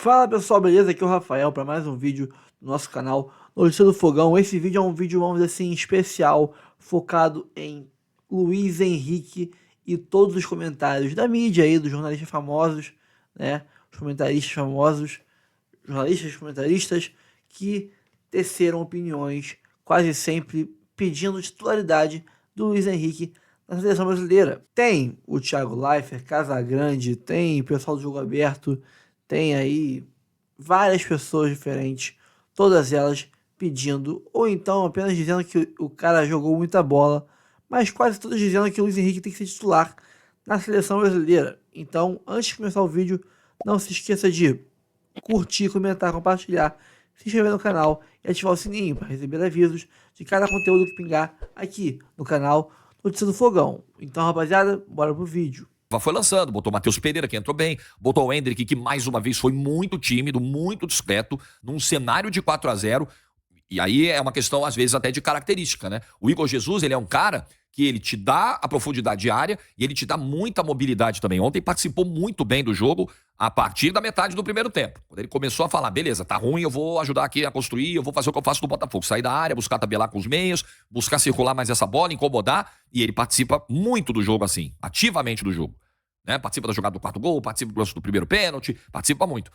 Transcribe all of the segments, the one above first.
Fala pessoal, beleza? Aqui é o Rafael para mais um vídeo do nosso canal Notícia do Fogão. Esse vídeo é um vídeo, vamos dizer assim, especial, focado em Luiz Henrique e todos os comentários da mídia aí, dos jornalistas famosos, né? Os comentaristas famosos, jornalistas, comentaristas que teceram opiniões quase sempre pedindo titularidade do Luiz Henrique na seleção brasileira. Tem o Thiago Leifert, Casagrande, tem o pessoal do Jogo Aberto, tem aí várias pessoas diferentes, todas elas pedindo, ou então apenas dizendo que o cara jogou muita bola, mas quase todas dizendo que o Luiz Henrique tem que ser titular na seleção brasileira. Então, antes de começar o vídeo, não se esqueça de curtir, comentar, compartilhar, se inscrever no canal e ativar o sininho para receber avisos de cada conteúdo que pingar aqui no canal Notícia do Fogão. Então, rapaziada, bora pro vídeo. Foi lançando, botou o Matheus Pereira, que entrou bem, botou o Endrick, que mais uma vez foi muito tímido, muito discreto, num cenário de 4-0. E aí é uma questão, às vezes, até de característica, né? O Igor Jesus, ele é um cara que ele te dá a profundidade de área e ele te dá muita mobilidade também. Ontem participou muito bem do jogo a partir da metade do primeiro tempo. Quando ele começou a falar, beleza, tá ruim, eu vou ajudar aqui a construir, eu vou fazer o que eu faço no Botafogo. Sair da área, buscar tabelar com os meios, buscar circular mais essa bola, incomodar. E ele participa muito do jogo assim, ativamente do jogo. Né? Participa da jogada do quarto gol, participa do lance do primeiro pênalti, participa muito.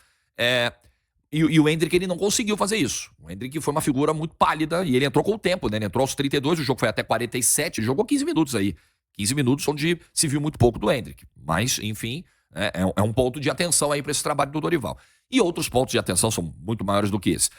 E o Endrick, ele não conseguiu fazer isso. O Endrick foi uma figura muito pálida e ele entrou com o tempo, né? Ele entrou aos 32, o jogo foi até 47, jogou 15 minutos aí. 15 minutos onde se viu muito pouco do Endrick. Mas, enfim, é um ponto de atenção aí para esse trabalho do Dorival. E outros pontos de atenção são muito maiores do que esse.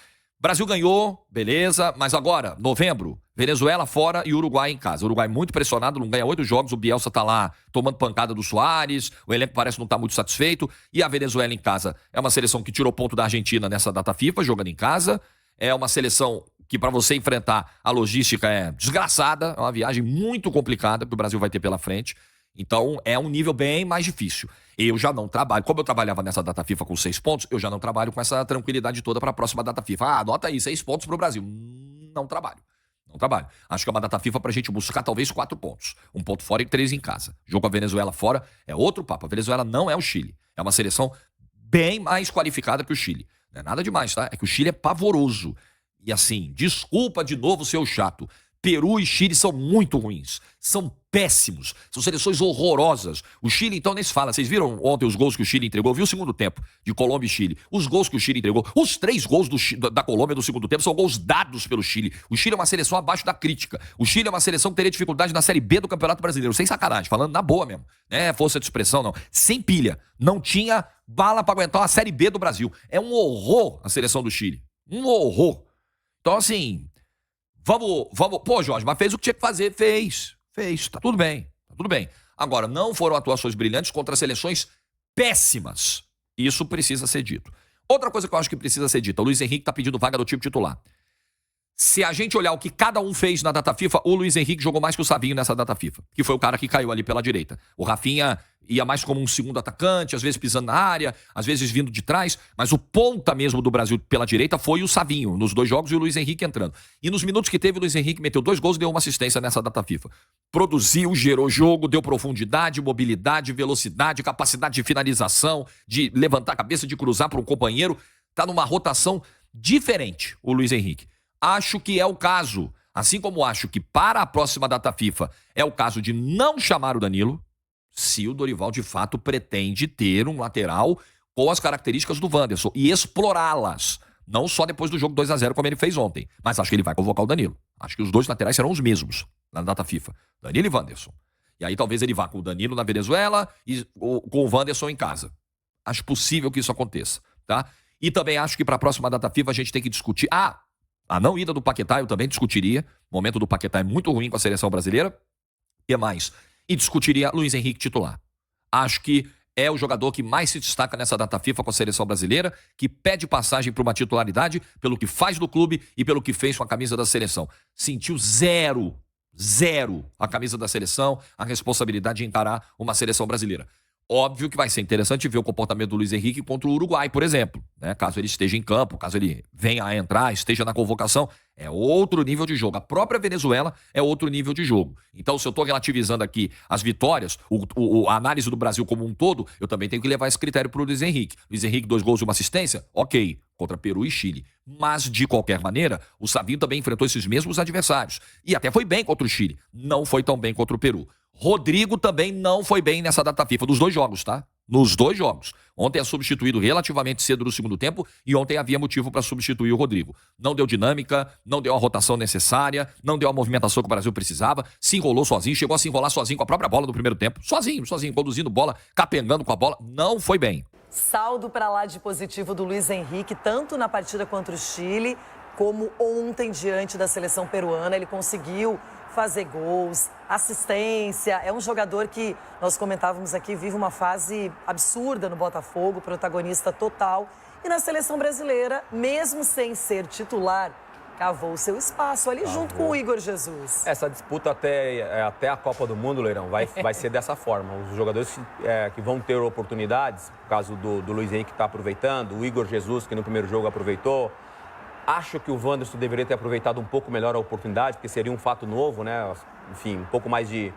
Brasil ganhou, beleza, mas agora, novembro, Venezuela fora e Uruguai em casa. O Uruguai muito pressionado, não ganha 8 jogos, o Bielsa tá lá tomando pancada do Soares, o elenco parece não estar muito satisfeito, e a Venezuela em casa é uma seleção que tirou ponto da Argentina nessa data FIFA, jogando em casa, é uma seleção que para você enfrentar a logística é desgraçada, é uma viagem muito complicada que o Brasil vai ter pela frente. Então, é um nível bem mais difícil. Eu já não trabalho, como eu trabalhava nessa data FIFA com 6 pontos, eu já não trabalho com essa tranquilidade toda para a próxima data FIFA. Anota aí, 6 pontos para o Brasil. Não trabalho. Não trabalho. Acho que é uma data FIFA para a gente buscar talvez 4 pontos. 1 ponto fora e 3 em casa. Jogo com a Venezuela fora é outro papo. A Venezuela não é o Chile. É uma seleção bem mais qualificada que o Chile. Não é nada demais, tá? É que o Chile é pavoroso. E assim, desculpa de novo ser o chato. Peru e Chile são muito ruins. São péssimos. São seleções horrorosas. O Chile, então, nem se fala. Vocês viram ontem os gols que o Chile entregou? Viu o segundo tempo de Colômbia e Chile? Os gols que o Chile entregou. Os 3 gols da Colômbia no segundo tempo são gols dados pelo Chile. O Chile é uma seleção abaixo da crítica. O Chile é uma seleção que teria dificuldade na Série B do Campeonato Brasileiro. Sem sacanagem, falando na boa mesmo. Força de expressão, não. Sem pilha. Não tinha bala para aguentar uma Série B do Brasil. É um horror a seleção do Chile. Um horror. Então, assim... Vamos. Pô, Jorge, mas fez o que tinha que fazer. Fez. Tá tudo bem. Tá tudo bem. Agora, não foram atuações brilhantes contra seleções péssimas. Isso precisa ser dito. Outra coisa que eu acho que precisa ser dita: o Luiz Henrique tá pedindo vaga do time titular. Se a gente olhar o que cada um fez na data FIFA, o Luiz Henrique jogou mais que o Savinho nessa data FIFA, que foi o cara que caiu ali pela direita. O Rafinha ia mais como um segundo atacante, às vezes pisando na área, às vezes vindo de trás, mas o ponta mesmo do Brasil pela direita foi o Savinho, nos 2 jogos, e o Luiz Henrique entrando. E nos minutos que teve, o Luiz Henrique meteu 2 gols e deu uma assistência nessa data FIFA. Produziu, gerou jogo, deu profundidade, mobilidade, velocidade, capacidade de finalização, de levantar a cabeça, de cruzar para um companheiro. Tá numa rotação diferente, o Luiz Henrique. Acho que é o caso, assim como acho que para a próxima data FIFA é o caso de não chamar o Danilo, se o Dorival de fato pretende ter um lateral com as características do Wanderson e explorá-las. Não só depois do jogo 2-0 como ele fez ontem, mas acho que ele vai convocar o Danilo. Acho que os 2 laterais serão os mesmos na data FIFA, Danilo e Wanderson. E aí talvez ele vá com o Danilo na Venezuela e com o Wanderson em casa. Acho possível que isso aconteça, tá? E também acho que para a próxima data FIFA a gente tem que discutir... A não ida do Paquetá eu também discutiria. O momento do Paquetá é muito ruim com a seleção brasileira. E mais? E discutiria Luiz Henrique titular. Acho que é o jogador que mais se destaca nessa data FIFA com a seleção brasileira, que pede passagem para uma titularidade pelo que faz do clube e pelo que fez com a camisa da seleção. Sentiu zero a camisa da seleção, a responsabilidade de encarar uma seleção brasileira. Óbvio que vai ser interessante ver o comportamento do Luiz Henrique contra o Uruguai, por exemplo. né? Caso ele esteja em campo, caso ele venha a entrar, esteja na convocação, é outro nível de jogo. A própria Venezuela é outro nível de jogo. Então, se eu estou relativizando aqui as vitórias, a análise do Brasil como um todo, eu também tenho que levar esse critério para o Luiz Henrique. Luiz Henrique, 2 gols e 1 assistência? Ok, contra Peru e Chile. Mas, de qualquer maneira, o Savinho também enfrentou esses mesmos adversários. E até foi bem contra o Chile. Não foi tão bem contra o Peru. Rodrigo também não foi bem nessa data FIFA, dos 2 jogos, tá? Nos 2 jogos. Ontem é substituído relativamente cedo no segundo tempo e ontem havia motivo para substituir o Rodrigo. Não deu dinâmica, não deu a rotação necessária, não deu a movimentação que o Brasil precisava, se enrolou sozinho, chegou a se enrolar sozinho com a própria bola no primeiro tempo. Sozinho, conduzindo bola, capengando com a bola. Não foi bem. Saldo para lá de positivo do Luiz Henrique, tanto na partida contra o Chile, como ontem diante da seleção peruana. Ele conseguiu fazer gols, assistência. É um jogador que, nós comentávamos aqui, vive uma fase absurda no Botafogo, protagonista total. E na seleção brasileira, mesmo sem ser titular, cavou o seu espaço ali junto com o Igor Jesus. Essa disputa até a Copa do Mundo, Leirão, vai ser dessa forma. Os jogadores que vão ter oportunidades, no caso do Luiz Henrique que está aproveitando, o Igor Jesus, que no primeiro jogo aproveitou. Acho que o Wanderson deveria ter aproveitado um pouco melhor a oportunidade, porque seria um fato novo, né? Enfim, um pouco mais de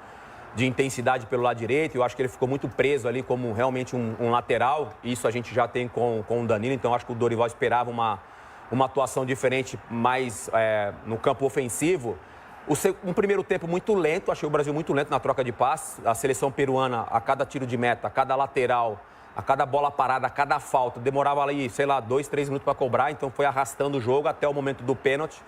intensidade pelo lado direito. Eu acho que ele ficou muito preso ali como realmente um lateral. Isso a gente já tem com o Danilo, então acho que o Dorival esperava uma atuação diferente, mais no campo ofensivo. Um primeiro tempo muito lento, achei o Brasil muito lento na troca de passes. A seleção peruana, a cada tiro de meta, a cada lateral, a cada bola parada, a cada falta, demorava ali, sei lá, 2, 3 minutos para cobrar, então foi arrastando o jogo até o momento do pênalti.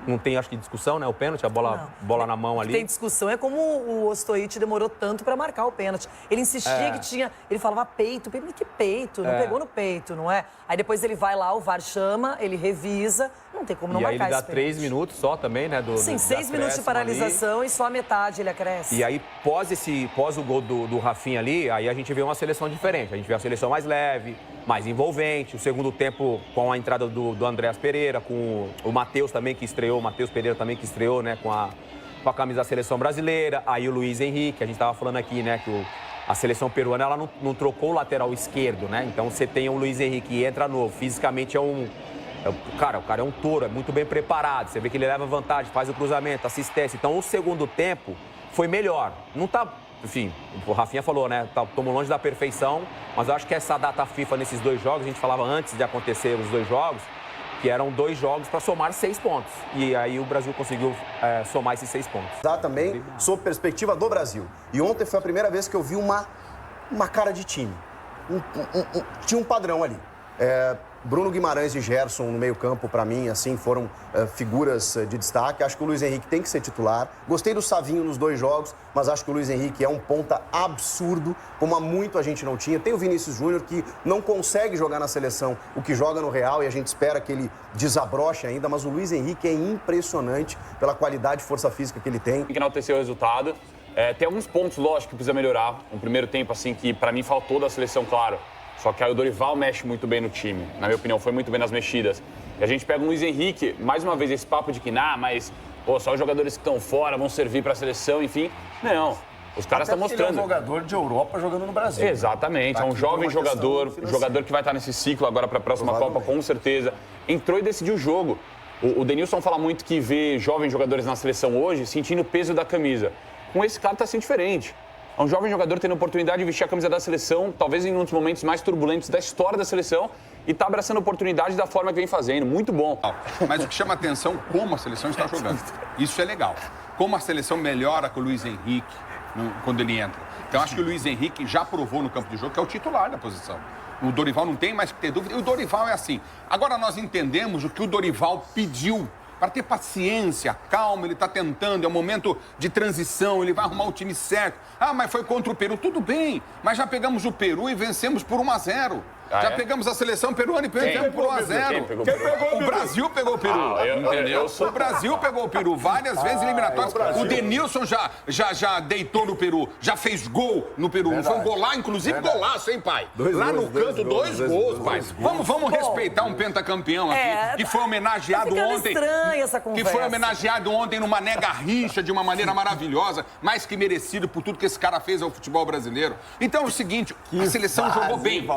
Não tem, acho que, discussão, né? O pênalti, a bola na mão ali. Tem discussão, é como o Ostojic demorou tanto para marcar o pênalti. Ele insistia que tinha... Ele falava peito, que peito? Não pegou no peito, não é? Aí depois ele vai lá, o VAR chama, ele revisa, não tem como não marcar esse pênalti. E aí ele dá 3 minutos só também, né? Sim, 6 minutos de paralisação ali. E só a metade ele acresce. E aí, pós o gol do Rafinha ali, aí a gente vê uma seleção diferente. A gente vê a seleção mais leve, mais envolvente. O segundo tempo com a entrada do Andreas Pereira, com o Matheus também que estreou, o Matheus Pereira também que estreou, né, com a camisa da seleção brasileira. Aí o Luiz Henrique, a gente estava falando aqui, né, que a seleção peruana ela não trocou o lateral esquerdo, né? Então você tem o Luiz Henrique e entra novo. Fisicamente o cara é um touro, é muito bem preparado. Você vê que ele leva vantagem, faz o cruzamento, assistência. Então o segundo tempo foi melhor. Não tá, enfim, o Rafinha falou, né? Estamos longe da perfeição, mas eu acho que essa data FIFA nesses 2 jogos, a gente falava antes de acontecer os 2 jogos, que eram 2 jogos para somar 6 pontos. E aí o Brasil conseguiu somar esses 6 pontos. Também sob perspectiva do Brasil. E ontem foi a primeira vez que eu vi uma cara de time. Tinha um padrão ali. Bruno Guimarães e Gerson no meio-campo, para mim, assim, foram figuras de destaque. Acho que o Luiz Henrique tem que ser titular. Gostei do Savinho nos 2 jogos, mas acho que o Luiz Henrique é um ponta absurdo, como há muito a gente não tinha. Tem o Vinícius Júnior, que não consegue jogar na seleção o que joga no Real, e a gente espera que ele desabroche ainda, mas o Luiz Henrique é impressionante pela qualidade e força física que ele tem. Tem que enaltecer o resultado. Tem alguns pontos, lógico, que precisa melhorar. Um primeiro tempo, assim, que para mim faltou da seleção, claro. Só que aí o Dorival mexe muito bem no time. Na minha opinião, foi muito bem nas mexidas. E a gente pega o Luiz Henrique, mais uma vez, esse papo de que, mas só os jogadores que estão fora vão servir para a seleção, enfim. Não, os caras estão mostrando. Ele é um jogador de Europa jogando no Brasil. Exatamente, é um jovem jogador, jogador que vai estar nesse ciclo agora para a próxima Copa, com certeza. Entrou e decidiu o jogo. O Denilson fala muito que vê jovens jogadores na seleção hoje sentindo o peso da camisa. Com esse cara está sendo diferente. É um jovem jogador tendo a oportunidade de vestir a camisa da seleção, talvez em um dos momentos mais turbulentos da história da seleção, e está abraçando a oportunidade da forma que vem fazendo. Muito bom. Mas o que chama atenção é como a seleção está jogando. Isso é legal. Como a seleção melhora com o Luiz Henrique quando ele entra. Então, acho que o Luiz Henrique já provou no campo de jogo que é o titular da posição. O Dorival não tem mais que ter dúvida. E o Dorival é assim. Agora nós entendemos o que o Dorival pediu. Para ter paciência, calma, ele está tentando, é um momento de transição, ele vai arrumar o time certo. Mas foi contra o Peru, tudo bem, mas já pegamos o Peru e vencemos por 1-0. Já pegamos a seleção peruana e perdemos por 1-0. O Brasil pegou o Peru, entendeu? O Brasil pegou o Peru várias vezes eliminatórias. O Denilson já deitou no Peru, já fez gol no Peru. Não foi um golaço, inclusive golaço, hein, pai? Lá no canto, 2 gols, pai. Vamos respeitar um pentacampeão aqui, que foi homenageado ontem. Que foi homenageado ontem no Mané Garrincha de uma maneira maravilhosa, mais que merecido por tudo que esse cara fez ao futebol brasileiro. Então é o seguinte, a seleção jogou bem.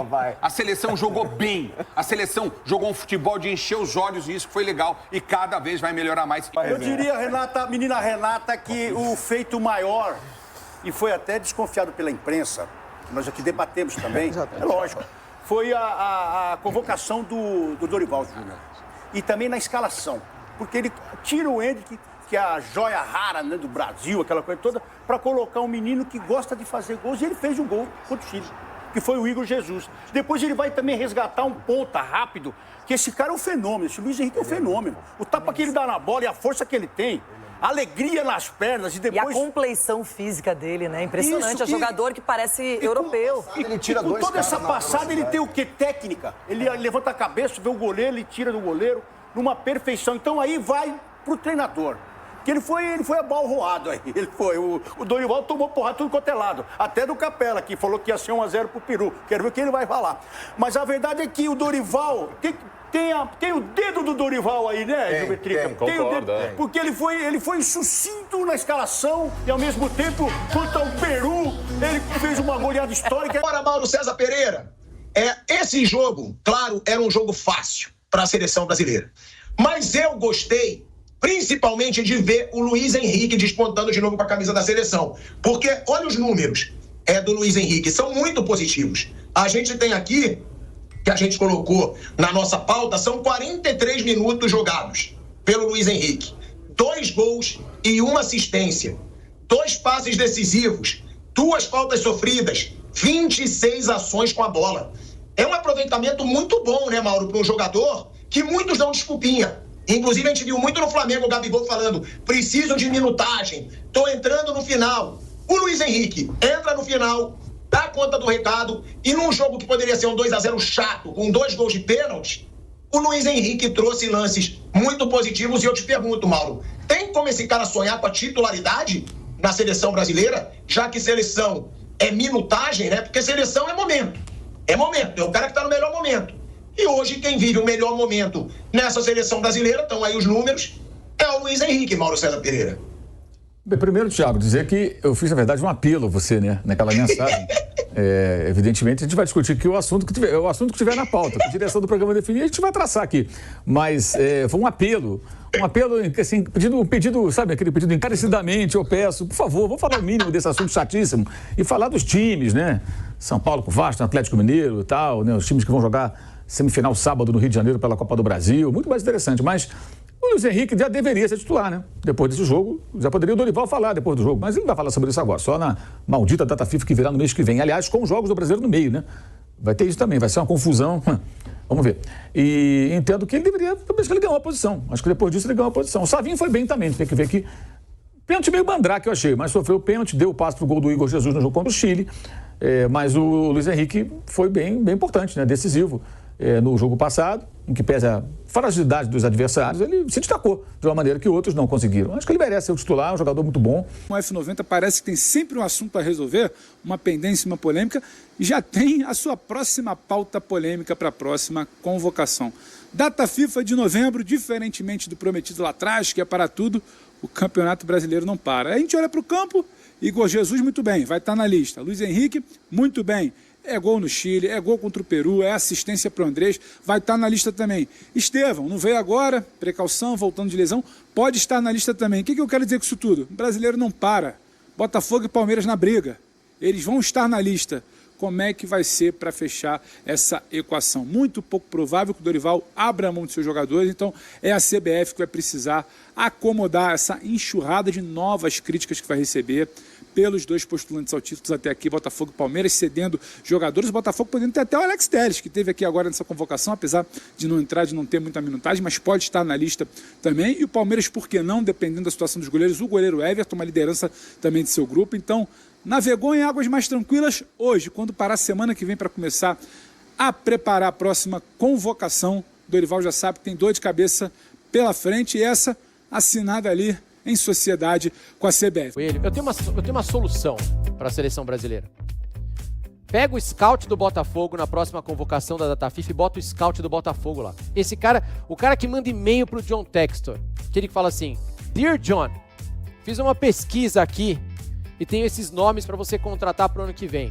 A seleção jogou bem. A seleção jogou um futebol de encher os olhos e isso foi legal. E cada vez vai melhorar mais. Eu diria, Renata, menina Renata, que o feito maior, e foi até desconfiado pela imprensa, que nós aqui debatemos também, é lógico, foi a convocação do Dorival Júnior. E também na escalação. Porque ele tira o Hendrick, que é a joia rara, né, do Brasil, aquela coisa toda, para colocar um menino que gosta de fazer gols. E ele fez um gol contra o Chile, que foi o Igor Jesus. Depois ele vai também resgatar um ponta rápido, que esse cara é um fenômeno, esse Luiz Henrique é um fenômeno. O tapa que ele dá na bola e a força que ele tem, a alegria nas pernas e depois... E a compleição física dele, né? Impressionante. Isso, é um jogador que parece europeu. Ele tira com dois toda essa caras na passada, ele velocidade. tem o quê? Técnica. Ele levanta a cabeça, vê o goleiro, ele tira do goleiro numa perfeição. Então aí vai pro treinador. Que ele foi abalroado aí. O Dorival tomou porrada tudo quanto é lado. Até do Capela, que falou que ia ser 1-0 pro Peru. Quero ver o que ele vai falar. Mas a verdade é que o Dorival... Tem o dedo do Dorival aí, né, Gilbertrica? Tem o dedo, porque ele foi sucinto na escalação e, ao mesmo tempo, quanto ao Peru, ele fez uma goleada histórica. Agora, Mauro César Pereira, esse jogo, claro, era um jogo fácil para a seleção brasileira. Mas eu gostei, principalmente, de ver o Luiz Henrique despontando de novo com a camisa da seleção. Porque, olha os números do Luiz Henrique, são muito positivos. A gente tem aqui... que a gente colocou na nossa pauta, são 43 minutos jogados pelo Luiz Henrique. 2 gols e 1 assistência. 2 passes decisivos. 2 faltas sofridas. 26 ações com a bola. É um aproveitamento muito bom, né, Mauro, para um jogador que muitos dão desculpinha. Inclusive, a gente viu muito no Flamengo o Gabigol falando: preciso de minutagem, tô entrando no final. O Luiz Henrique entra no final, dá conta do recado, e num jogo que poderia ser um 2-0 chato, com 2 gols de pênalti, o Luiz Henrique trouxe lances muito positivos. E eu te pergunto, Mauro, tem como esse cara sonhar com a titularidade na seleção brasileira, já que seleção é minutagem, né? Porque seleção é momento, é o cara que está no melhor momento. E hoje quem vive o melhor momento nessa seleção brasileira, estão aí os números, é o Luiz Henrique, Mauro César Pereira. Bem, primeiro, Thiago, dizer que eu fiz, na verdade, um apelo a você, né, naquela mensagem. Evidentemente, a gente vai discutir aqui o assunto que tiver na pauta. A direção do programa definir, a gente vai traçar aqui. Mas foi um apelo, assim, pedido, sabe, aquele pedido encarecidamente, eu peço, por favor, vamos falar o mínimo desse assunto chatíssimo e falar dos times, né? São Paulo com o Vasco, Atlético Mineiro e tal, né? Os times que vão jogar semifinal sábado no Rio de Janeiro pela Copa do Brasil, muito mais interessante, mas... O Luiz Henrique já deveria ser titular, né? Depois desse jogo, já poderia o Dorival falar depois do jogo, mas ele não vai falar sobre isso agora, só na maldita data FIFA que virá no mês que vem. Aliás, com os jogos do Brasileiro no meio, né? Vai ter isso também, vai ser uma confusão. Vamos ver. E entendo que ele deveria, talvez que ele ganhou uma posição. Acho que depois disso ele ganhou uma posição. O Savinho foi bem também, tem que ver aqui. Pênalti meio mandrake, eu achei, mas sofreu o pênalti, deu o passe pro gol do Igor Jesus no jogo contra o Chile. Mas o Luiz Henrique foi bem importante, né? Decisivo. No jogo passado, em que pese a fragilidade dos adversários, ele se destacou de uma maneira que outros não conseguiram. Acho que ele merece ser o titular, um jogador muito bom. O F90 parece que tem sempre um assunto a resolver, uma pendência, uma polêmica, e já tem a sua próxima pauta polêmica para a próxima convocação. Data FIFA de novembro, diferentemente do prometido lá atrás, que é para tudo, o Campeonato Brasileiro não para. A gente olha para o campo, Igor Jesus, muito bem, vai estar na lista. Luiz Henrique, muito bem. É gol no Chile, é gol contra o Peru, é assistência para o Andrés, vai estar na lista também. Estevão, não veio agora, precaução, voltando de lesão, pode estar na lista também. O que eu quero dizer com isso tudo? O brasileiro não para. Botafogo e Palmeiras na briga. Eles vão estar na lista. Como é que vai ser para fechar essa equação? Muito pouco provável que o Dorival abra a mão de seus jogadores, então é a CBF que vai precisar acomodar essa enxurrada de novas críticas que vai receber pelos 2 postulantes ao título até aqui, Botafogo e Palmeiras, cedendo jogadores. O Botafogo podendo ter até o Alex Telles, que teve aqui agora nessa convocação, apesar de não entrar, de não ter muita minutagem, mas pode estar na lista também. E o Palmeiras, por que não, dependendo da situação dos goleiros, o goleiro Everton, uma liderança também de seu grupo. Então, navegou em águas mais tranquilas hoje, quando parar a semana que vem para começar a preparar a próxima convocação. Dorival já sabe que tem dor de cabeça pela frente, e essa assinada ali em sociedade com a CBF. Eu tenho uma solução para a seleção brasileira. Pega o scout do Botafogo na próxima convocação da Data FIFA e bota o scout do Botafogo lá. Esse cara, o cara que manda e-mail pro John Textor, que ele fala assim: Dear John, fiz uma pesquisa aqui e tenho esses nomes para você contratar pro ano que vem.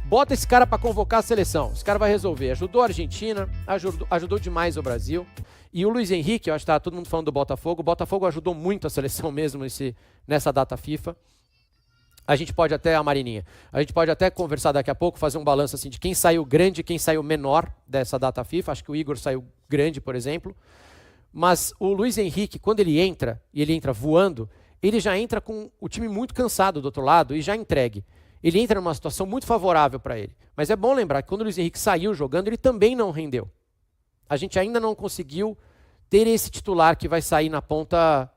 Bota esse cara para convocar a seleção. Esse cara vai resolver. Ajudou a Argentina, ajudou demais o Brasil. E o Luiz Henrique, eu acho que tá todo mundo falando do Botafogo. O Botafogo ajudou muito a seleção mesmo nessa data FIFA. A gente pode até, a Marininha, a gente pode até conversar daqui a pouco, fazer um balanço assim de quem saiu grande e quem saiu menor dessa data FIFA. Acho que o Igor saiu grande, por exemplo. Mas o Luiz Henrique, quando ele entra, e ele entra voando, ele já entra com o time muito cansado do outro lado e já entregue. Ele entra numa situação muito favorável para ele. Mas é bom lembrar que quando o Luiz Henrique saiu jogando, ele também não rendeu. A gente ainda não conseguiu ter esse titular que vai sair na ponta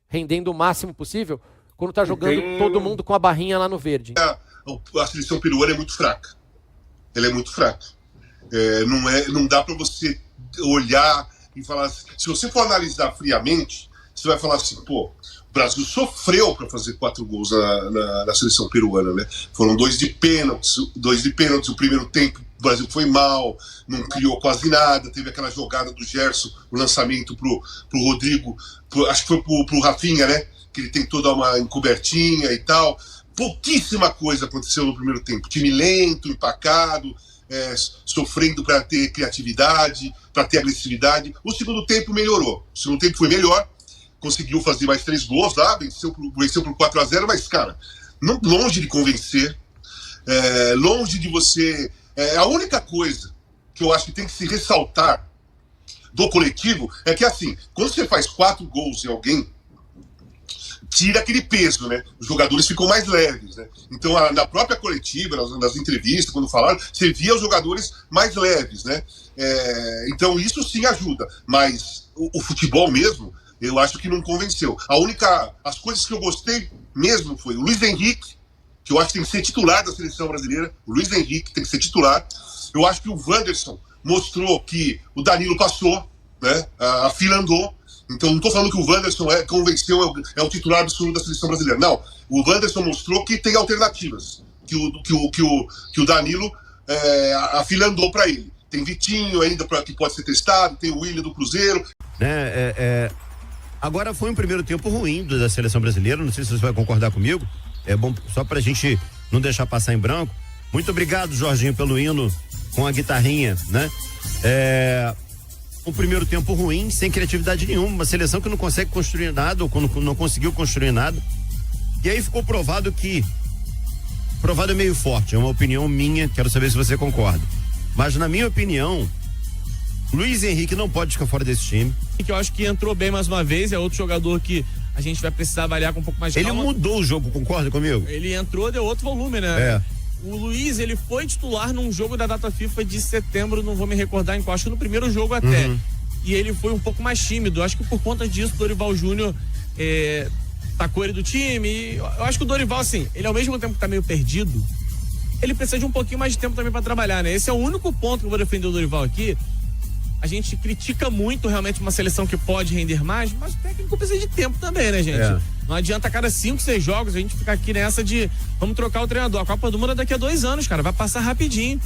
rendendo o máximo possível quando está jogando todo mundo com a barrinha lá no verde. A seleção peruana é muito fraca. Ela é muito fraca. Não dá para você olhar e falar assim. Se você for analisar friamente, você vai falar assim, pô, o Brasil sofreu para fazer 4 gols na seleção peruana, né? Foram 2 de pênaltis. O primeiro tempo o Brasil foi mal, não criou quase nada. Teve aquela jogada do Gerson, o lançamento pro Rodrigo, acho que foi pro Rafinha, né? Que ele tentou dar uma encobertinha e tal. Pouquíssima coisa aconteceu no primeiro tempo. Time lento, empacado, sofrendo para ter criatividade, para ter agressividade. O segundo tempo melhorou. O segundo tempo foi melhor. Conseguiu fazer mais 3 gols lá, venceu por 4-0, mas, cara, longe de convencer, longe de você... a única coisa que eu acho que tem que se ressaltar do coletivo é que, assim, quando você faz 4 gols em alguém, tira aquele peso, né? Os jogadores ficam mais leves, né? Então, na própria coletiva, nas entrevistas, quando falaram, você via os jogadores mais leves, né? Então, isso sim ajuda, mas o futebol mesmo, eu acho que não convenceu. As coisas que eu gostei mesmo foi o Luiz Henrique, que eu acho que tem que ser titular da seleção brasileira. O Luiz Henrique tem que ser titular. Eu acho que o Wanderson mostrou que o Danilo passou, né? A fila andou. Então não estou falando que o Wanderson convenceu, é o titular absoluto da seleção brasileira. Não, o Wanderson mostrou que tem alternativas, que o Danilo, a fila andou para ele. Tem Vitinho ainda que pode ser testado, tem o Willian do Cruzeiro. Agora foi um primeiro tempo ruim da seleção brasileira, não sei se você vai concordar comigo. É bom, só pra gente não deixar passar em branco. Muito obrigado, Jorginho, pelo hino com a guitarrinha, né? Um primeiro tempo ruim, sem criatividade nenhuma, uma seleção que não consegue construir nada, ou não conseguiu construir nada. E aí ficou provado é meio forte, é uma opinião minha, quero saber se você concorda. Mas na minha opinião, Luiz Henrique não pode ficar fora desse time. Que eu acho que entrou bem mais uma vez, é outro jogador que a gente vai precisar avaliar com um pouco mais de calma. Ele mudou o jogo, concorda comigo? Ele entrou, deu outro volume, né? O Luiz, ele foi titular num jogo da data FIFA de setembro, não vou me recordar em qual, acho que no primeiro jogo até. E ele foi um pouco mais tímido. Acho que por conta disso, o Dorival Júnior tacou ele do time. Eu acho que o Dorival, assim, ele ao mesmo tempo que tá meio perdido, ele precisa de um pouquinho mais de tempo também pra trabalhar, né? Esse é o único ponto que eu vou defender o Dorival aqui. A gente critica muito realmente uma seleção que pode render mais, mas o técnico precisa de tempo também, né, gente? Não adianta a cada 5, 6 jogos a gente ficar aqui nessa de vamos trocar o treinador. A Copa do Mundo é daqui a 2 anos, cara. Vai passar rapidinho.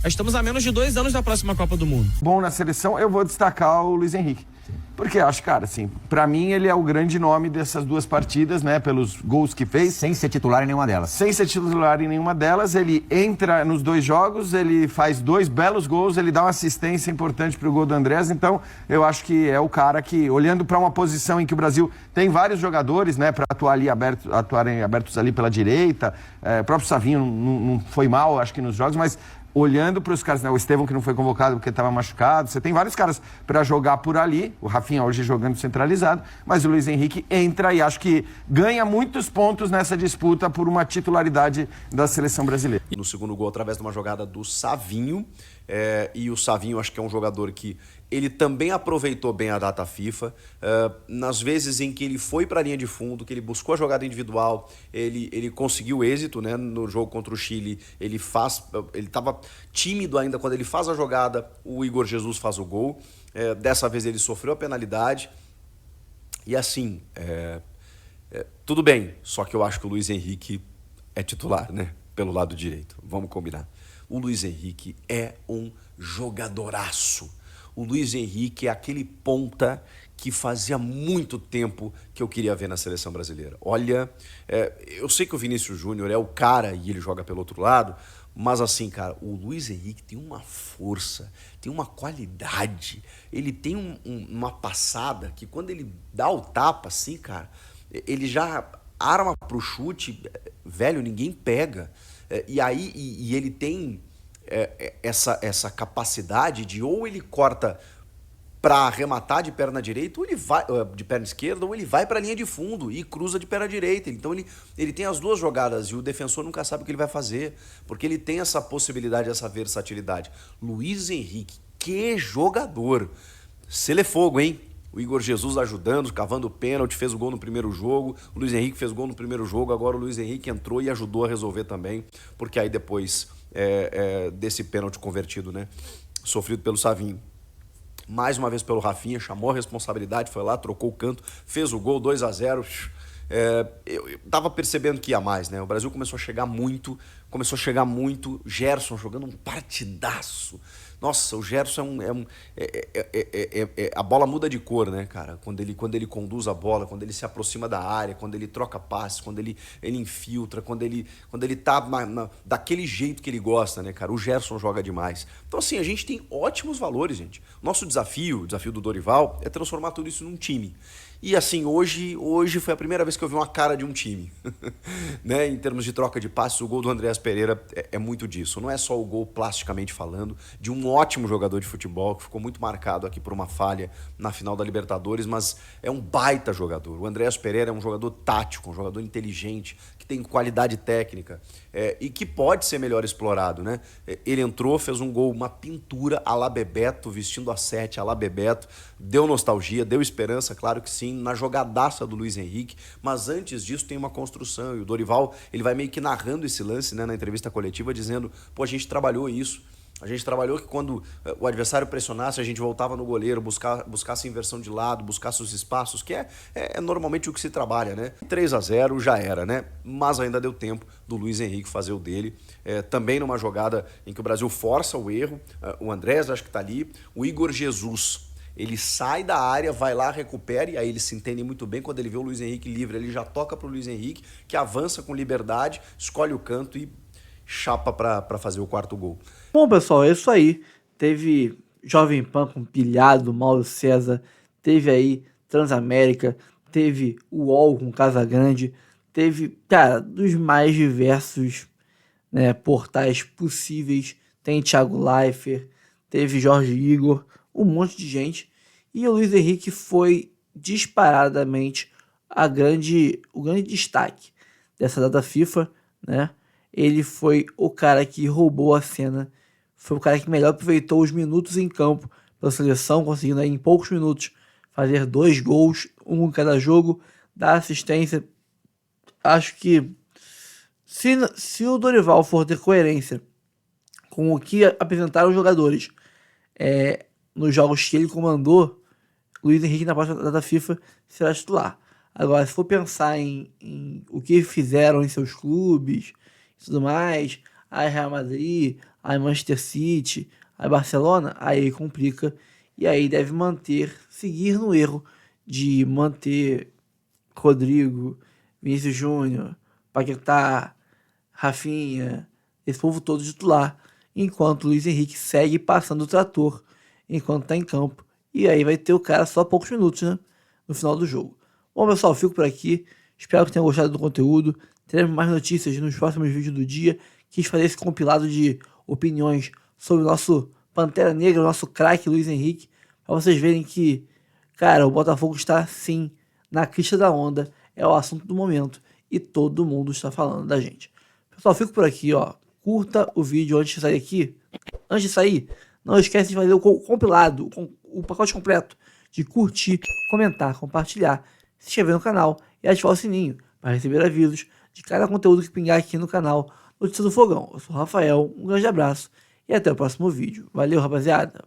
Estamos a menos de 2 anos da próxima Copa do Mundo. Bom, na seleção eu vou destacar o Luiz Henrique. Porque acho, cara, assim, pra mim ele é o grande nome dessas 2 partidas, né? Pelos gols que fez. Sem ser titular em nenhuma delas. Sem ser titular em nenhuma delas. Ele entra nos 2 jogos, ele faz 2 belos gols, ele dá uma assistência importante pro gol do Andrés. Então, eu acho que é o cara que, olhando para uma posição em que o Brasil tem vários jogadores, né? Pra atuarem abertos ali pela direita. O próprio Savinho não foi mal, acho que nos jogos, mas... olhando para os caras, né? O Estevão que não foi convocado porque estava machucado, você tem vários caras para jogar por ali, o Rafinha hoje jogando centralizado, mas o Luiz Henrique entra e acho que ganha muitos pontos nessa disputa por uma titularidade da seleção brasileira. No segundo gol, através de uma jogada do Savinho, e o Savinho acho que é um jogador que ele também aproveitou bem a data FIFA, nas vezes em que ele foi para a linha de fundo, que ele buscou a jogada individual, ele conseguiu êxito, né? No jogo contra o Chile, ele estava tímido ainda, quando ele faz a jogada, o Igor Jesus faz o gol, dessa vez ele sofreu a penalidade, e assim, tudo bem, só que eu acho que o Luiz Henrique é titular, né? Pelo lado direito, vamos combinar. O Luiz Henrique é um jogadoraço. O Luiz Henrique é aquele ponta que fazia muito tempo que eu queria ver na seleção brasileira. Olha, eu sei que o Vinícius Júnior é o cara e ele joga pelo outro lado, Mas assim, cara, o Luiz Henrique tem uma força, tem uma qualidade, ele tem uma passada que quando ele dá o tapa assim, cara, ele já arma pro chute, velho, ninguém pega. E aí ele tem essa capacidade de ou ele corta para arrematar de perna direita, ou ele vai de perna esquerda, ou ele vai para a linha de fundo e cruza de perna direita. Então ele tem as duas jogadas e o defensor nunca sabe o que ele vai fazer, porque ele tem essa possibilidade, essa versatilidade. Luiz Henrique, que jogador! Selefogo, hein? O Igor Jesus ajudando, cavando pênalti, fez o gol no primeiro jogo. O Luiz Henrique fez gol no primeiro jogo, agora o Luiz Henrique entrou e ajudou a resolver também, porque aí depois desse pênalti convertido, né, sofrido pelo Savinho, mais uma vez pelo Rafinha, chamou a responsabilidade, foi lá, trocou o canto, fez o gol, 2-0. Eu tava percebendo que ia mais, né? O Brasil começou a chegar muito, Gerson jogando um partidaço. Nossa, o Gerson a bola muda de cor, né, cara? Quando ele conduz a bola, quando ele se aproxima da área, quando ele troca passes, quando ele infiltra, quando ele tá daquele jeito que ele gosta, né, cara? O Gerson joga demais. Então, assim, a gente tem ótimos valores, gente. Nosso desafio, o desafio do Dorival, é transformar tudo isso num time. E assim, hoje foi a primeira vez que eu vi uma cara de um time. Né? Em termos de troca de passes, o gol do Andreas Pereira é muito disso. Não é só o gol, plasticamente falando, de um ótimo jogador de futebol, que ficou muito marcado aqui por uma falha na final da Libertadores, mas é um baita jogador. O Andreas Pereira é um jogador tático, um jogador inteligente, que tem qualidade técnica e que pode ser melhor explorado, né? Ele entrou, fez um gol, uma pintura à la Bebeto, vestindo a 7 à la Bebeto, deu nostalgia, deu esperança, claro que sim, na jogadaça do Luiz Henrique, mas antes disso tem uma construção, e o Dorival, ele vai meio que narrando esse lance, né, na entrevista coletiva, dizendo, pô, a gente trabalhou isso, a gente trabalhou que quando o adversário pressionasse, a gente voltava no goleiro, buscasse inversão de lado, buscasse os espaços, que é normalmente o que se trabalha, né? 3-0 já era, né? Mas ainda deu tempo do Luiz Henrique fazer o dele. Também numa jogada em que o Brasil força o erro, o Andrés acho que tá ali, o Igor Jesus, ele sai da área, vai lá, recupera, e aí ele se entende muito bem. Quando ele vê o Luiz Henrique livre, ele já toca pro Luiz Henrique, que avança com liberdade, escolhe o canto e chapa para fazer o quarto gol. Bom, pessoal, é isso aí. Teve Jovem Pan com Pilhado, Mauro César, teve aí Transamérica, teve o UOL com Casagrande, teve, cara, dos mais diversos, né, portais possíveis. Tem Thiago Leifert, teve Jorge Igor, um monte de gente. E o Luiz Henrique foi disparadamente o grande destaque dessa data FIFA, né? Ele foi o cara que roubou a cena, foi o cara que melhor aproveitou os minutos em campo pela seleção, conseguindo aí em poucos minutos fazer 2 gols, um em cada jogo, dar assistência. Acho que se o Dorival for ter coerência com o que apresentaram os jogadores nos jogos que ele comandou, Luiz Henrique na próxima data FIFA será titular. Agora, se for pensar em o que fizeram em seus clubes e tudo mais, aí Real Madrid, aí Manchester City, aí Barcelona, aí complica, e aí deve seguir no erro de manter Rodrigo, Vinícius Júnior, Paquetá, Rafinha, esse povo todo titular, enquanto o Luiz Henrique segue passando o trator enquanto está em campo, e aí vai ter o cara só poucos minutos, né, no final do jogo. Bom, pessoal, fico por aqui, espero que tenham gostado do conteúdo, teremos mais notícias nos próximos vídeos do dia. Quis fazer esse compilado de opiniões sobre o nosso Pantera Negra, o nosso craque Luiz Henrique, para vocês verem que, cara, o Botafogo está sim na crista da onda, é o assunto do momento e todo mundo está falando da gente. Pessoal, fico por aqui, ó. Curta o vídeo antes de sair aqui. Antes de sair, não esquece de fazer o compilado, o pacote completo, de curtir, comentar, compartilhar, se inscrever no canal e ativar o sininho para receber avisos de cada conteúdo que pingar aqui no canal Notícia do Fogão. Eu sou o Rafael, um grande abraço e até o próximo vídeo. Valeu, rapaziada!